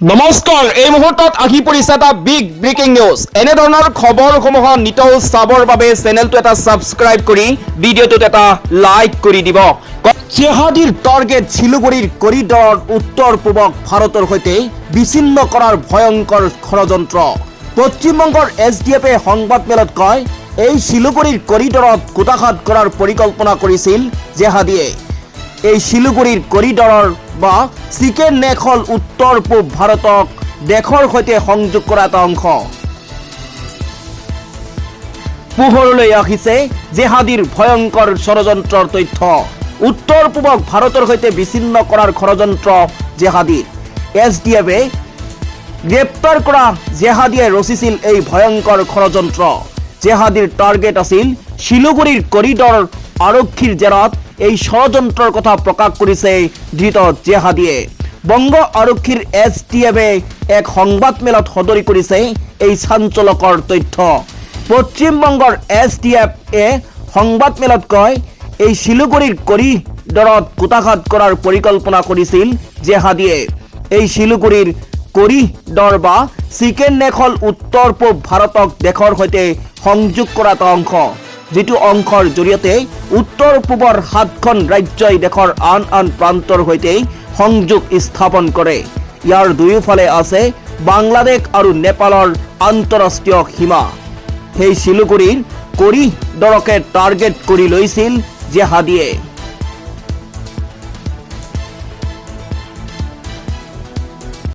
নমস্কাৰ, এই মুহূৰ্তত আহি পৰিছে এটা বিগ ব্ৰেকিং নিউজ। এনে ধৰণৰ খবৰসমূহ নিতৌ চাবৰ বাবে চেনেলটো এটা সাবস্ক্ৰাইব কৰি ভিডিঅ'টোত এটা লাইক কৰি দিব। জেহাদীৰ টাৰ্গেট শিলিগুৰিৰ কৰিডৰৰ উত্তৰ পূবক ভাৰতৰ সৈতে বিচ্ছিন্ন কৰাৰ ভয়ংকৰ ষড়যন্ত্ৰ। পশ্চিমবংগৰ এছডিএফে সংবাদমেলত কয়, এই শিলিগুৰিৰ কৰিডৰত কুটাঘাত কৰাৰ পৰিকল্পনা কৰিছিল জেহাদীয়ে। এই শিলিগুৰিৰ কৰিডৰৰ বা চিকেন নেক হল উত্তৰ পূব ভাৰতক দেশৰ সৈতে সংযোগ কৰা এটা অংশ। পোহৰলৈ আহিছে জেহাদীৰ ভয়ংকৰ ষড়যন্ত্ৰৰ তথ্য। উত্তৰ পূবক ভাৰতৰ সৈতে বিচ্ছিন্ন কৰাৰ ষড়যন্ত্ৰ জেহাদীৰ। এছডিএফে গ্ৰেপ্তাৰ কৰা জেহাদীয়ে ৰচিছিল এই ভয়ংকৰ ষড়যন্ত্ৰ। জেহাদীৰ টাৰ্গেট আছিল শিলিগুৰিৰ কৰিডৰ। আৰক্ষীৰ জেৰাত এই ষড়যন্ত্ৰৰ কথা প্ৰকাশ কৰিছে ধৃত জেহাদীয়ে। বংগ আৰক্ষীৰ এছডিএফে এক সংবাদমেলত সদৰি কৰিছে এই চাঞ্চলকৰ তথ্য। পশ্চিমবংগৰ এছডিএফে সংবাদমেলত কয়, এই শিলিগুৰিৰ কৰিডৰত কুটাঘাত কৰাৰ পৰিকল্পনা কৰিছিল জেহাদীয়ে। এই শিলিগুৰিৰ কৰিডৰ বা চিকেন নেক হল উত্তৰ পূব ভাৰতক দেশৰ সৈতে সংযোগ কৰা এটা অংশ, যিটো অংশৰ জৰিয়তে উত্তৰ পূবৰ 7খন ৰাজ্যই দেশৰ আন আন প্ৰান্তৰ সৈতে সংযোগ স্থাপন কৰে। ইয়াৰ দুয়োফালে আছে বাংলাদেশ আৰু নেপালৰ আন্তঃৰাষ্ট্ৰীয় সীমা। সেই শিলিগুৰিৰ কৰিডৰকে টাৰ্গেট কৰি লৈছিল জেহাদীয়ে।